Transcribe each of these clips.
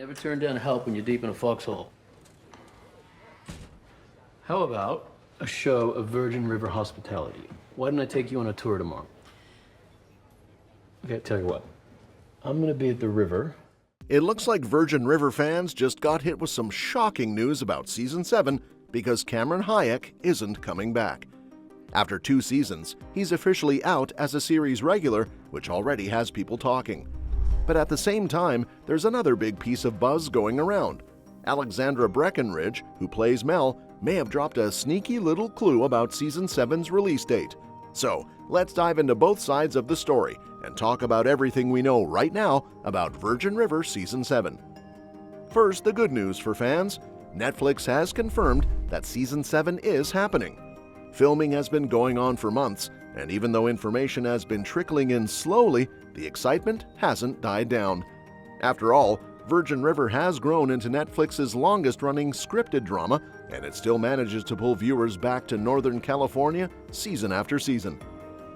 Never turn down help when you're deep in a foxhole. How about a show of Virgin River hospitality? Why don't I take you on a tour tomorrow? Okay, tell you what. I'm gonna be at the river. It looks like Virgin River fans just got hit with some shocking news about Season 7 because Cameron Hayek isn't coming back. After 2 seasons, he's officially out as a series regular, which already has people talking. But at the same time, there's another big piece of buzz going around. Alexandra Breckenridge, who plays Mel, may have dropped a sneaky little clue about Season 7's release date. So, let's dive into both sides of the story and talk about everything we know right now about Virgin River Season 7. First, the good news for fans. Netflix has confirmed that Season 7 is happening. Filming has been going on for months, and even though information has been trickling in slowly, the excitement hasn't died down. After all, Virgin River has grown into Netflix's longest-running scripted drama, and it still manages to pull viewers back to Northern California season after season.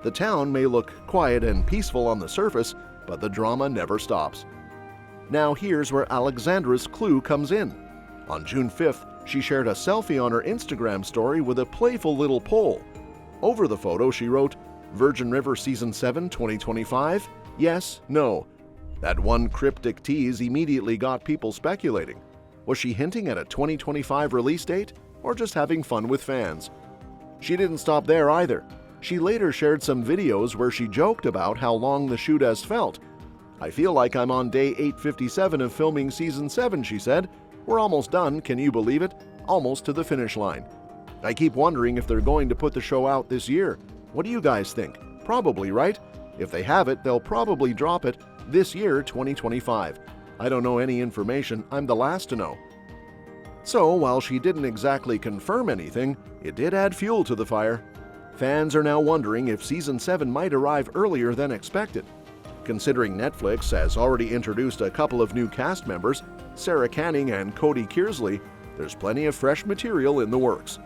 The town may look quiet and peaceful on the surface, but the drama never stops. Now here's where Alexandra's clue comes in. On June 5th, she shared a selfie on her Instagram story with a playful little poll. Over the photo, she wrote, "Virgin River Season 7 2025? Yes, no." That one cryptic tease immediately got people speculating. Was she hinting at a 2025 release date, or just having fun with fans? She didn't stop there either. She later shared some videos where she joked about how long the shoot has felt. "I feel like I'm on day 857 of filming Season 7, she said. "We're almost done, can you believe it? Almost to the finish line. I keep wondering if they're going to put the show out this year. What do you guys think? Probably, right? If they have it, they'll probably drop it this year, 2025. I don't know any information, I'm the last to know." So, while she didn't exactly confirm anything, it did add fuel to the fire. Fans are now wondering if Season 7 might arrive earlier than expected. Considering Netflix has already introduced a couple of new cast members, Sarah Canning and Cody Kearsley, there's plenty of fresh material in the works.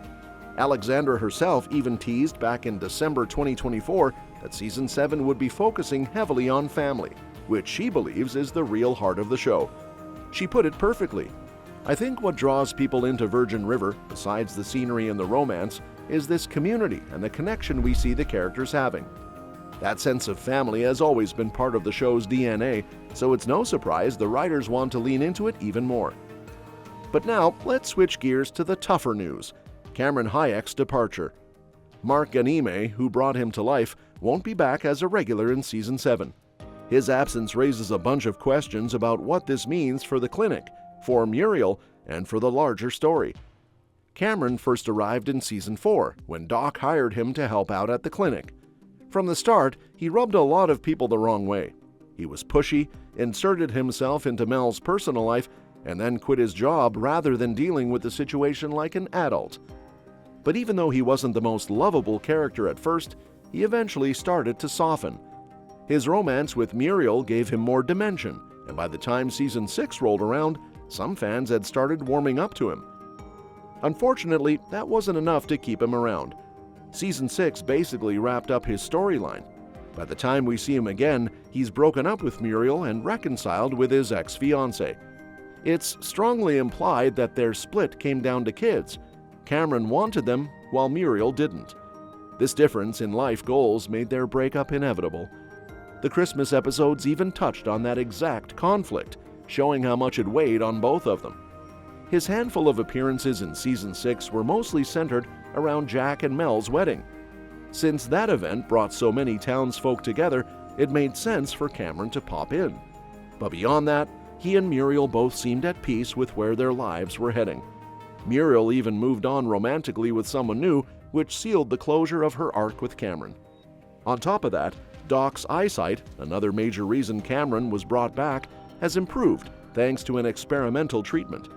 Alexandra herself even teased back in December 2024 that Season 7 would be focusing heavily on family, which she believes is the real heart of the show. She put it perfectly. "I think what draws people into Virgin River, besides the scenery and the romance, is this community and the connection we see the characters having. That sense of family has always been part of the show's DNA, so it's no surprise the writers want to lean into it even more." But now, let's switch gears to the tougher news: Cameron Hayek's departure. Mark Ganime, who brought him to life, won't be back as a regular in Season 7. His absence raises a bunch of questions about what this means for the clinic, for Muriel, and for the larger story. Cameron first arrived in Season 4, when Doc hired him to help out at the clinic. From the start, he rubbed a lot of people the wrong way. He was pushy, inserted himself into Mel's personal life, and then quit his job rather than dealing with the situation like an adult. But even though he wasn't the most lovable character at first, he eventually started to soften. His romance with Muriel gave him more dimension, and by the time Season 6 rolled around, some fans had started warming up to him. Unfortunately, that wasn't enough to keep him around. Season 6 basically wrapped up his storyline. By the time we see him again, he's broken up with Muriel and reconciled with his ex-fiancée. It's strongly implied that their split came down to kids. Cameron wanted them, while Muriel didn't. This difference in life goals made their breakup inevitable. The Christmas episodes even touched on that exact conflict, showing how much it weighed on both of them. His handful of appearances in Season 6 were mostly centered around Jack and Mel's wedding. Since that event brought so many townsfolk together, it made sense for Cameron to pop in. But beyond that, he and Muriel both seemed at peace with where their lives were heading. Muriel even moved on romantically with someone new, which sealed the closure of her arc with Cameron. On top of that, Doc's eyesight, another major reason Cameron was brought back, has improved thanks to an experimental treatment.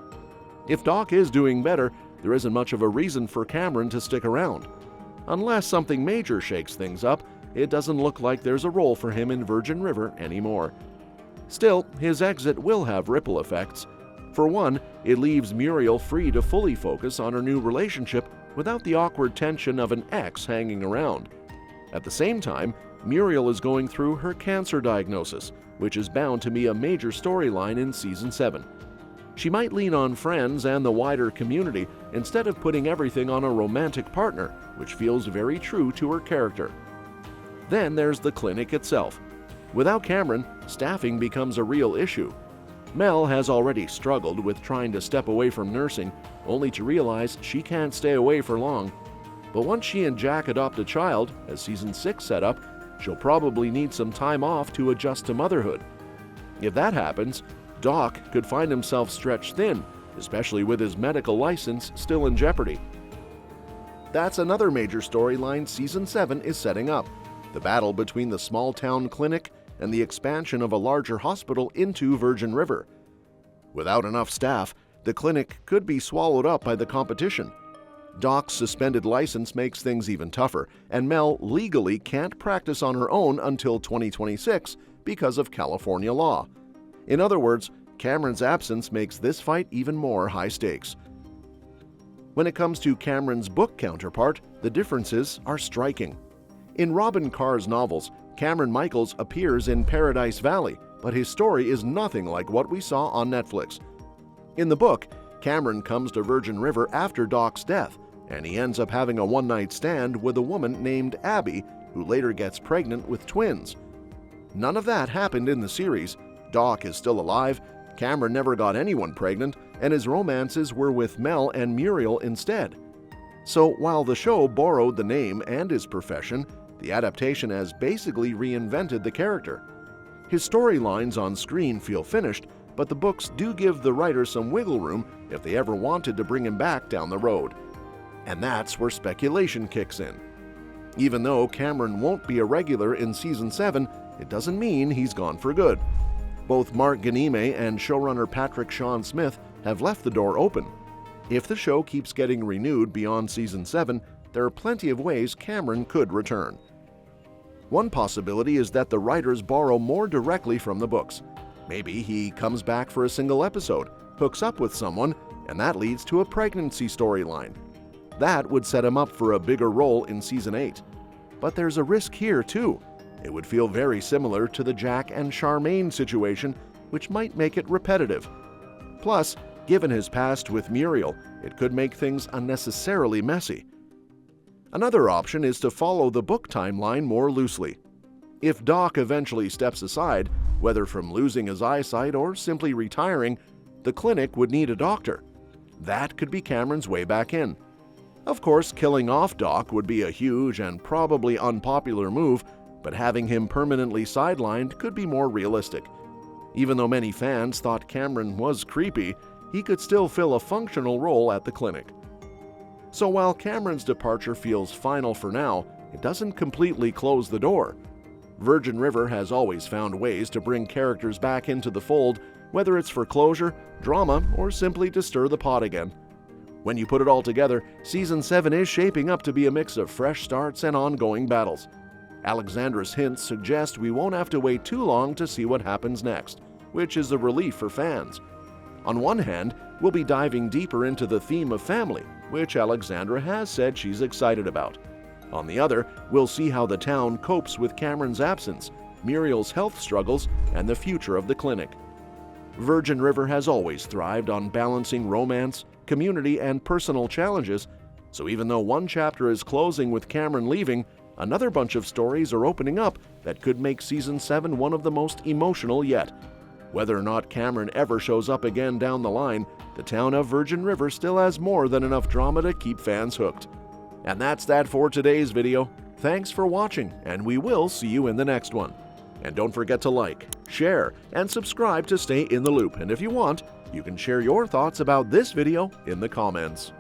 If Doc is doing better, there isn't much of a reason for Cameron to stick around. Unless something major shakes things up, it doesn't look like there's a role for him in Virgin River anymore. Still, his exit will have ripple effects. For one, it leaves Muriel free to fully focus on her new relationship without the awkward tension of an ex hanging around. At the same time, Muriel is going through her cancer diagnosis, which is bound to be a major storyline in Season 7. She might lean on friends and the wider community instead of putting everything on a romantic partner, which feels very true to her character. Then there's the clinic itself. Without Cameron, staffing becomes a real issue. Mel has already struggled with trying to step away from nursing, only to realize she can't stay away for long. But once she and Jack adopt a child, as season 6 set up, she'll probably need some time off to adjust to motherhood. If that happens, Doc could find himself stretched thin, especially with his medical license still in jeopardy. That's another major storyline season 7 is setting up: the battle between the small-town clinic and the expansion of a larger hospital into Virgin River. Without enough staff, the clinic could be swallowed up by the competition. Doc's suspended license makes things even tougher, and Mel legally can't practice on her own until 2026 because of California law. In other words, Cameron's absence makes this fight even more high stakes. When it comes to Cameron's book counterpart, the differences are striking. In Robyn Carr's novels, Cameron Michaels appears in Paradise Valley, but his story is nothing like what we saw on Netflix. In the book, Cameron comes to Virgin River after Doc's death, and he ends up having a one-night stand with a woman named Abby, who later gets pregnant with twins. None of that happened in the series. Doc is still alive, Cameron never got anyone pregnant, and his romances were with Mel and Muriel instead. So while the show borrowed the name and his profession, the adaptation has basically reinvented the character. His storylines on screen feel finished, but the books do give the writer some wiggle room if they ever wanted to bring him back down the road. And that's where speculation kicks in. Even though Cameron won't be a regular in season 7, it doesn't mean he's gone for good. Both Mark Ganime and showrunner Patrick Sean Smith have left the door open. If the show keeps getting renewed beyond season 7, there are plenty of ways Cameron could return. One possibility is that the writers borrow more directly from the books. Maybe he comes back for a single episode, hooks up with someone, and that leads to a pregnancy storyline. That would set him up for a bigger role in season 8. But there's a risk here too. It would feel very similar to the Jack and Charmaine situation, which might make it repetitive. Plus, given his past with Muriel, it could make things unnecessarily messy. Another option is to follow the book timeline more loosely. If Doc eventually steps aside, whether from losing his eyesight or simply retiring, the clinic would need a doctor. That could be Cameron's way back in. Of course, killing off Doc would be a huge and probably unpopular move, but having him permanently sidelined could be more realistic. Even though many fans thought Cameron was creepy, he could still fill a functional role at the clinic. So while Cameron's departure feels final for now, it doesn't completely close the door. Virgin River has always found ways to bring characters back into the fold, whether it's for closure, drama, or simply to stir the pot again. When you put it all together, season 7 is shaping up to be a mix of fresh starts and ongoing battles. Alexandra's hints suggest we won't have to wait too long to see what happens next, which is a relief for fans. On one hand, we'll be diving deeper into the theme of family, which Alexandra has said she's excited about. On the other, we'll see how the town copes with Cameron's absence, Muriel's health struggles, and the future of the clinic. Virgin River has always thrived on balancing romance, community, and personal challenges, so even though one chapter is closing with Cameron leaving, another bunch of stories are opening up that could make season 7 one of the most emotional yet. Whether or not Cameron ever shows up again down the line, the town of Virgin River still has more than enough drama to keep fans hooked. And that's that for today's video. Thanks for watching, and we will see you in the next one. And don't forget to like, share, and subscribe to stay in the loop. And if you want, you can share your thoughts about this video in the comments.